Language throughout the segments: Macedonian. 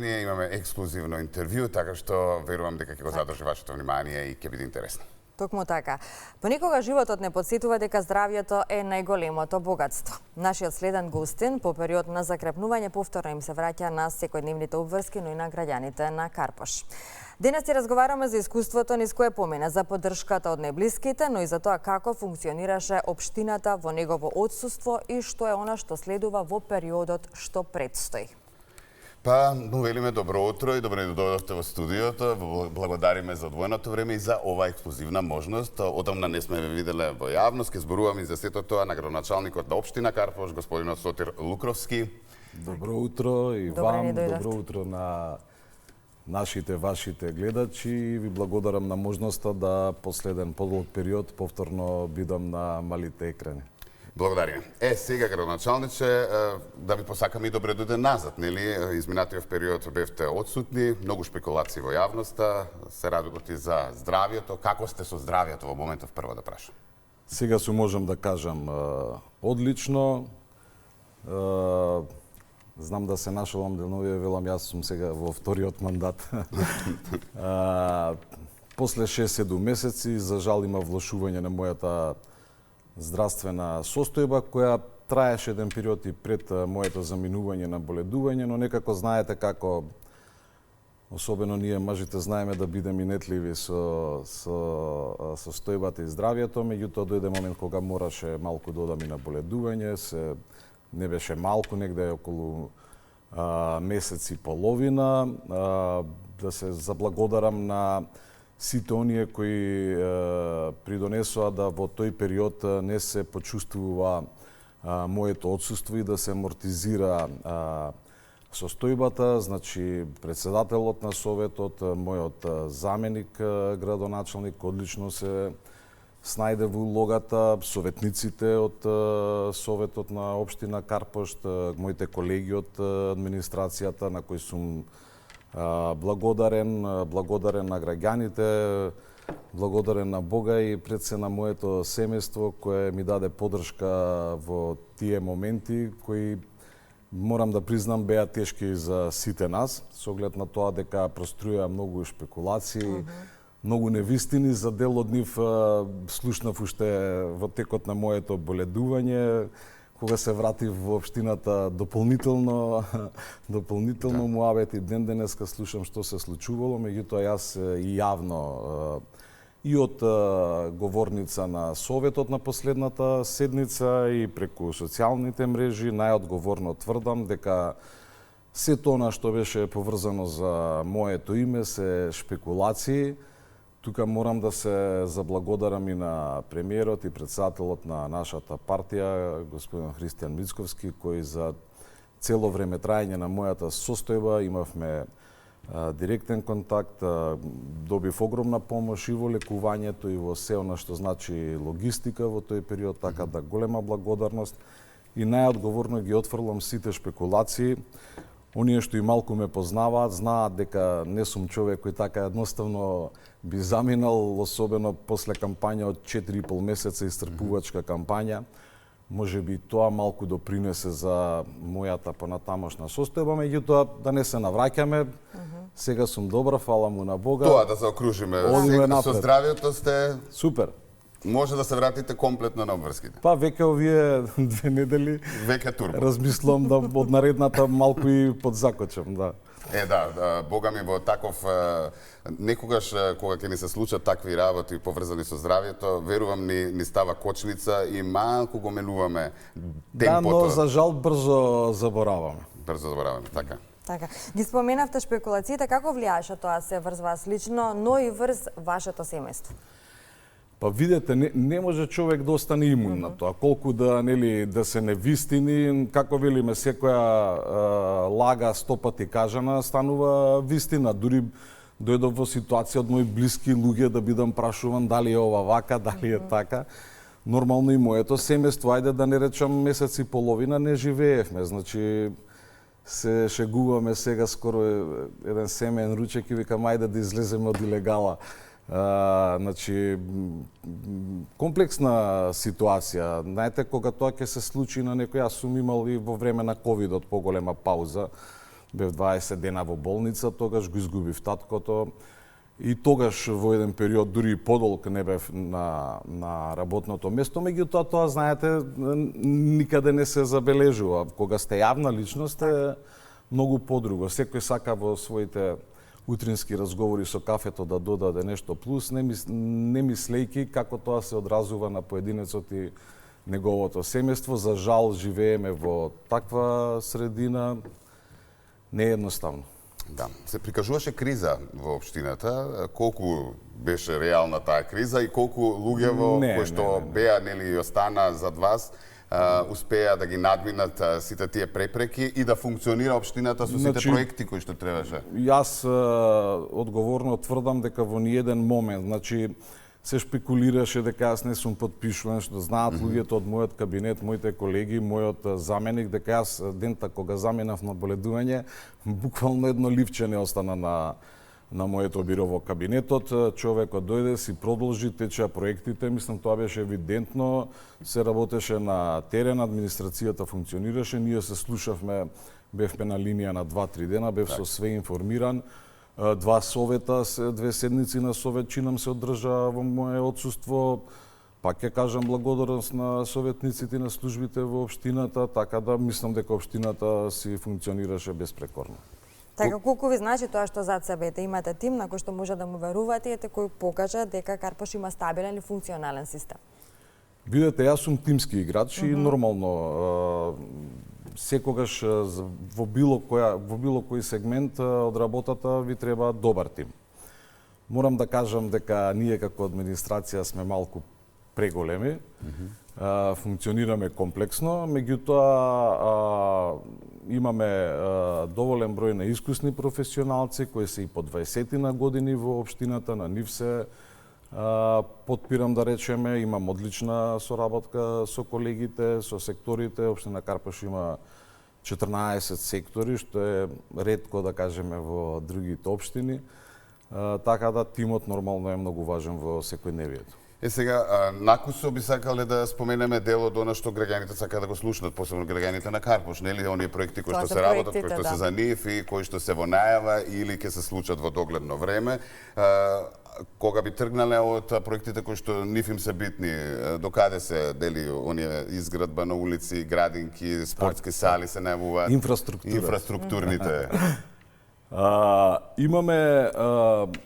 Ние имаме ексклузивно интервју, така што верувам дека ќе го задржи вашето внимание и ќе биде интересно. Токму така. Понекога животот не потсетува дека здравјето е најголемото богатство. Нашиот следен гостин по период на закрепнување повторно им се враќа на секојдневните обврски, но и на граѓаните на Карпош. Денес ќе разговараме за искуството низ кое помина, за поддршката од најблиските, но и за тоа како функционираше општината во негово отсуство и што е она што следува во периодот што предстои. Па, велиме добро утро и добре дојдовте во студиото. Благодариме за одвоеното време и за оваа ексклузивна можност. Одамна не сме ве виделе во јавност, ќе зборуваме и за сето тоа на градоначалникот на општина Карпош, господинот Сотир Лукровски. Добро утро и вам, добро утро на вашите гледачи и ви благодарам на можноста да последен подолг период повторно бидам на малите екрани. Благодариме. Сега, градоначалниче, да ви посакаме и добре дојде назад, нели? Изминатиот период бевте отсутни, многу шпекулации во јавноста, се работи за здравјето. Како сте со здравјето во моментов, прво да прашам? Сега се можам да кажам одлично. Знам да се нашалам деновија, велам јас сум сега во вториот мандат. После 6-7 месеци, за жал има влошување на мојата здравствена состојба, која траеше еден период и пред моето заминување на боледување, но некако знаете како, особено ние мажите знаеме да бидеме инетливи со состојбата и здравјето, меѓутоа дојде момент кога мораше малку да одам и на боледување, не беше малку, негде околу месец и половина, да се заблагодарам на сите оние кои придонесоа да во тој период не се почувствува моето отсуство и да се амортизира состојбата, значи председателот на советот, мојот заменик градоначалник одлично се снајде во улогата, советниците од советот на општина Карпош, моите колеги од администрацијата на кои сум благодарен на граѓаните, благодарен на Бога и пред се на моето семејство кое ми даде поддршка во тие моменти кои морам да признам беа тешки за сите нас, со оглед на тоа дека проструја многу шпекулации, многу невистини, за дел од нив слушнав уште во текот на моето боледување, кога се вратив во општината дополнително муабет и ден денеска слушам што се случувало, меѓутоа јас и јавно и од говорница на советот на последната седница и преку социјалните мрежи најодговорно тврдам дека сето она што беше поврзано за моето име се шпекулации. Тука морам да се заблагодарам и на премиерот и председателот на нашата партија, господин Христијан Мицковски, кој за цело време трајање на мојата состојба имавме директен контакт, добив огромна помош и во лекувањето и во се она што значи логистика во тој период, така да голема благодарност и најодговорно ги отфрлам сите шпекулации. Оние што и малку ме познаваат, знаат дека не сум човек кој така едноставно би заминал, особено после кампања од 4,5 месеца исцрпувачка кампања. Може би тоа малку допринесе за мојата понатамошна состојба, меѓутоа да не се навраќаме. Сега сум добра, фала му на Бога. Тоа да заокружиме. Сега со здравјето сте супер. Може да се вратите комплетно на обврските. Па веќе овие 2 недели веќе турбо. Размислувам да од наредната малку и подзакочам, да. Бога ми во таков некогаш кога ќе ни се случат такви работи поврзани со здравјето, верувам ни става кочница и малку го менуваме темпото. Да, но за жал брзо забораваме. Така. Така. Ги споменавте шпекулациите, како влијаше тоа се врз вас лично, но и врз вашето семејство? Па видете, не може човек да остане имун на тоа. Колку да се невистини, како велиме, секоја лага 100 пати кажана станува вистина. Дури дојдов во ситуација од мои блиски луѓе да бидам прашуван дали е ова вака, дали е така. Нормално и моето семејство, ајде да не речам месец и половина не живеевме. Значи се шегуваме сега скоро еден семеен ручек и викам ајде да излеземе од илегала. Значи, комплексна ситуација. Знаете, кога тоа ќе се случи на некој, јас сум имал и во време на ковидот поголема пауза. бев 20 дена во болница, тогаш го изгубив таткото. И тогаш во еден период дури и подолг не бев на работното место, меѓутоа тоа знаете никаде не се забележува. Кога сте јавна личност е многу подруго. Секој сака во своите утрински разговори со кафето да додаде нешто плюс, не мислејќи како тоа се одразува на поединецот и неговото семејство. За жал живееме во таква средина, не е едноставно. Да, се прикажуваше криза во општината. Колку беше реална таа криза и колку луѓе кои што беа нели и остана зад вас успеа да ги надминат сите тие препреки и да функционира општината со сите проекти кои што требаше? Јас одговорно тврдам дека во ниеден момент, се шпекулираше дека јас не сум потпишуван, што знаат луѓето од мојот кабинет, моите колеги, мојот заменик, дека јас дента кога заминав на боледување, буквално едно ливче не остана на моето биро во кабинетот. Човекот дојде, си продолжи, течеа проектите, мислам тоа беше евидентно, се работеше на терен, администрацијата функционираше, ние се слушавме, бевме на линија на 2-3 дена, бев со све информиран. 2 совета, 2 седници на совет чинам се одржа во моје отсуство. Пак ќе кажам благодарност на советниците на службите во општината, така да мислам дека општината си функционираше безпрекорно. Така, колку ви значи тоа што зад себе имате тим на кој што може да му верувате и кој покажа дека Карпош има стабилен и функционален систем? Видете, јас сум тимски играч и нормално секогаш во било кој сегмент од работата ви треба добар тим. Морам да кажам дека ние како администрација сме малку преголеми, функционираме комплексно, меѓутоа имаме доволен број на искусни професионалци кои се и по 20 на години во општината, на нив се подпирам да речеме, имам одлична соработка со колегите, со секторите. Општина Карпош има 14 сектори, што е ретко да кажеме во другите општини. Така да тимот нормално е многу важен во секојдневието. Сега, накусо би сакале да споменеме дел од она што граѓаните сака да го слушнат, посебно граѓаните на Карпош, нели оние проекти кои што се работат, кои што се за нив и кои што се во најава или ќе се случат во догледно време. Кога би тргнале од проектите кои што нив им се битни, докаде се дели оние изградба на улици, градинки, спортски сали се најавуваат? Инфраструктурните. Имаме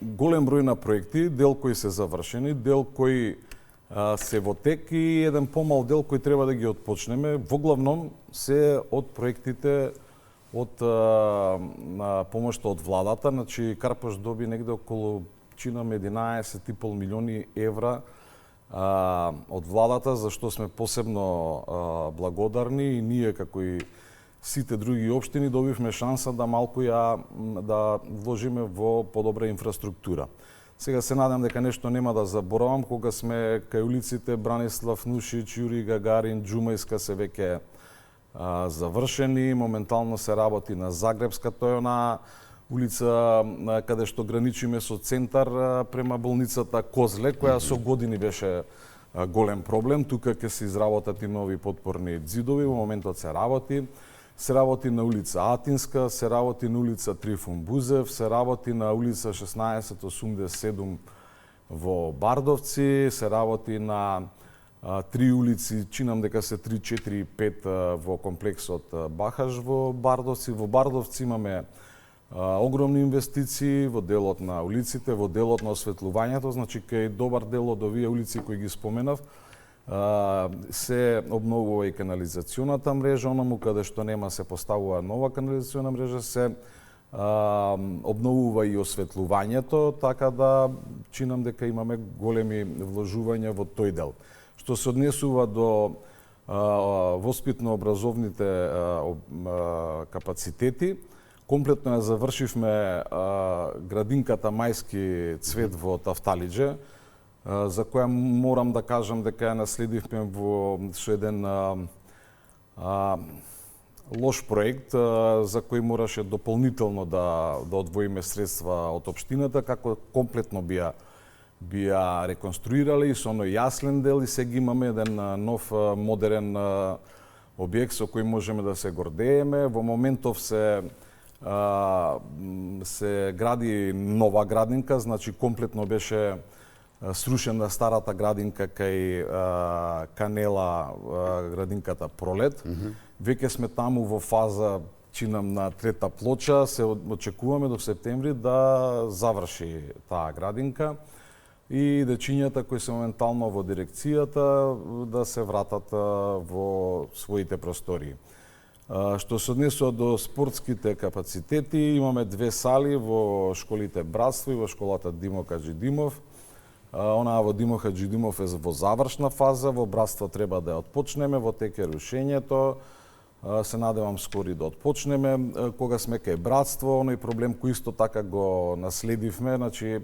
голем број на проекти, дел кои се завршени, дел кои се во тек и еден помал дел кој треба да ги отпочнеме. Во главном се од проектите од помошта од владата, значи Карпош доби негде околу чинам 11,5 милиони евра од владата, за што сме посебно благодарни и ние како и сите други општини добивме шанса да малку да вложиме во подобра инфраструктура. Сега се надам дека нешто нема да заборавам, кога сме кај улиците Бранислав Нушич, Јури Гагарин, Џумајска се веќе завршени, моментално се работи на Загребска, тој она улица каде што граничиме со центар према болницата Козле, која со години беше голем проблем. Тука ќе се изработат и нови подпорни ѕидови, во моментот се работи. Се работи на улица Атинска, се работи на улица Трифун Бузев, се работи на улица 1687 во Бардовци, се работи на 3 улици, чинам дека се 3, 4 и 5 во комплексот Бахаш во Бардовци. Во Бардовци имаме огромни инвестиции во делот на улиците, во делот на осветлувањето, значи кај добар дел од овие улици кои ги споменав, се обновува и канализационата мрежа, онаму каде што нема се поставува нова канализациона мрежа, се обновува и осветлувањето, така да чинам дека имаме големи вложувања во тој дел. Што се однесува до воспитно-образовните капацитети, комплетно ја завршивме градинката Мајски цвет во Тафталиџе, за која морам да кажам дека ја наследивме со еден лош проект, за кој мораше дополнително да одвоиме средства од општината, како комплетно би ја реконструирале и со оној јаслен дел и сега имаме еден нов модерен објект со кој можеме да се гордееме. Во моментов се се гради нова градинка, значи комплетно беше срушена старата градинка кај Канела, градинката Пролет. Веќе сме таму во фаза, чинам, на трета плоча, се очекуваме до септември да заврши таа градинка и дечињата кои се моментално во дирекцијата да се вратат во своите простории. Што се однесува до спортските капацитети, имаме 2 сали во школите Братство и во школата Димо Хаџидимов. Онаа во Димо Хаџидимов е во завршна фаза, во Братство треба да ја отпочнеме, во теке рушењето. Се надевам скоро да отпочнеме. Кога сме кај Братство, оној проблем кој исто така го наследивме, значи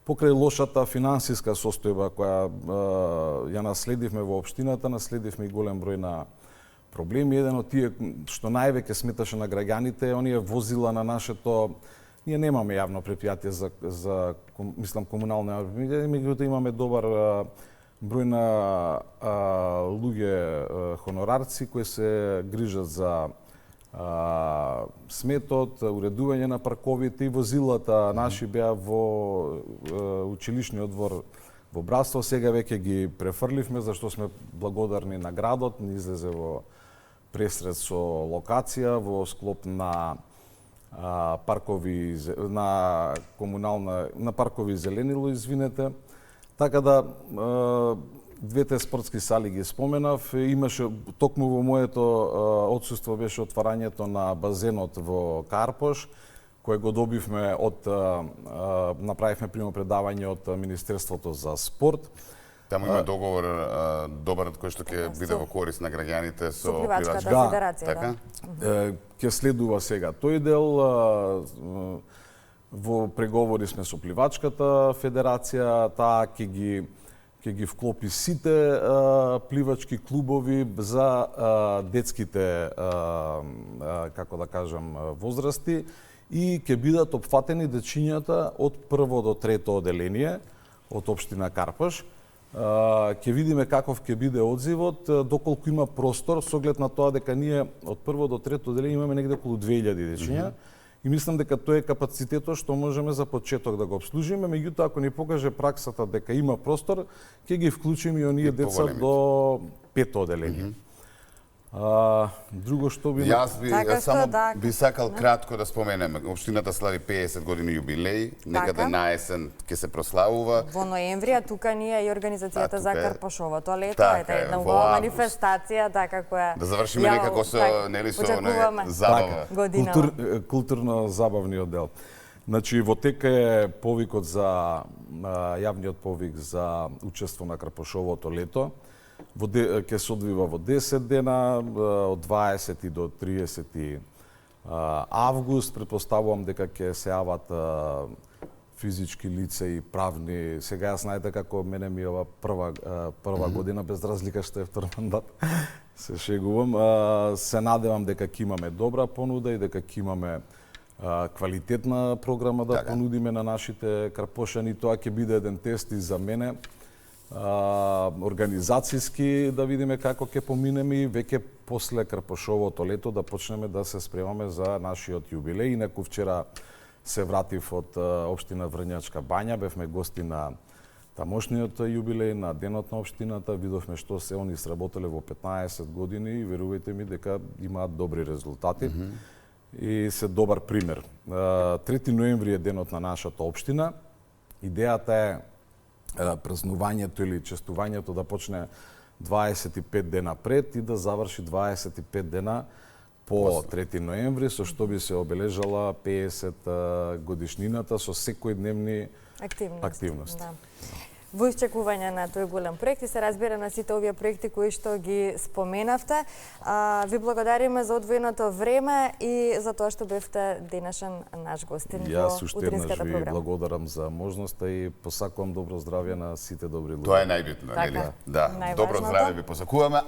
покрај лошата финансиска состојба која ја наследивме во општината, наследивме и голем број на проблеми. Еден од тие што највеќе сметаше на граѓаните е оние возила на нашето. Ние немаме јавно предпријатие за мислам комунално јавно предпријатие, меѓутоа имаме добар број на луѓе хонорарци кои се грижат за сметот, уредување на парковите и возилата наши беа во училишниот двор во Братство. Сега веќе ги префрливме, зашто сме благодарни на градот, ни излезе во пресред со локација во склоп на паркови на паркови зеленило, извинете. Така да двете спортски сали ги споменав. Имаше токму во моето отсуство беше отварањето на базенот во Карпош, кој го добивме од направивме примопредавање од Министерството за спорт. Таму има договор добар кој што ќе биде во корист на граѓаните со Пливачката федерација, така? Ќе следува сега тој дел. Во преговори сме со Пливачката федерација, таа ќе ги вклопи сите пливачки клубови за детските, како да кажам, возрасти и ќе бидат опфатени дечињата од прво до трето оделение од општина Карпаш. Ќе видиме каков ќе биде одзивот, доколку има простор, со оглед на тоа дека ние од прво до трето оделение имаме негде околу 2000 дечиња. И мислам дека тоа е капацитетот што можеме за почеток да го обслужиме, меѓутоа ако ни покаже праксата дека има простор, ќе ги вклучиме и оние деца до пето оделение. Друго што би Јас би Така што, само да. би сакал кратко да споменем. Општината слави 50 години јубилеј, некаде Така. на есен ќе се прославува. Во ноември, а тука ни е и организацијата за тука е. Карпошовото лето, Така е, една во убава август. манифестација, така која Да завршиме ја, некако со така, нели со очекуваме. забава. Годинава. Културно забавниот дел. Значи во тека е повикот за јавниот повик за учество на Карпошовото лето. Ќе се одвива во 10 дена, од 20 до 30 август. Предпоставувам дека ќе се јават физички лица и правни. Сега јас знаете како мене ми е ова прва година, без разлика што е втор мандат. Се шегувам. Се надевам дека ќе имаме добра понуда и дека ќе имаме квалитетна програма да понудиме на нашите карпошани. Тоа ќе биде еден тест и за мене, организацијски, да видиме како ќе поминеме и веќе после Карпошовото лето да почнеме да се спремаме за нашиот јубилеј. Инаку вчера се вратив од општина Врњачка Бања, бевме гости на тамошниот јубилеј, на денот на општината, видовме што се они сработеле во 15 години и верувајте ми дека имаат добри резултати. И се добар пример. 3 ноември е денот на нашата општина. Идејата е празнувањето или честувањето да почне 25 дена пред и да заврши 25 дена по 3 ноември, со што би се обележала 50 годишнината со секојдневни активности. Да. Во исчекување на тој голем проект и се разбира на сите овие проекти кои што ги споменавте. Ви благодариме за одвоеното време и за тоа што бевте денешен наш гостин во Јас уште еднаш утринската ви програма. благодарам за можноста и посакувам добро здравје на сите добри луѓе. Тоа е најбитно, Така. нели? Да. Најважното. Добро здравје ви посакуваме.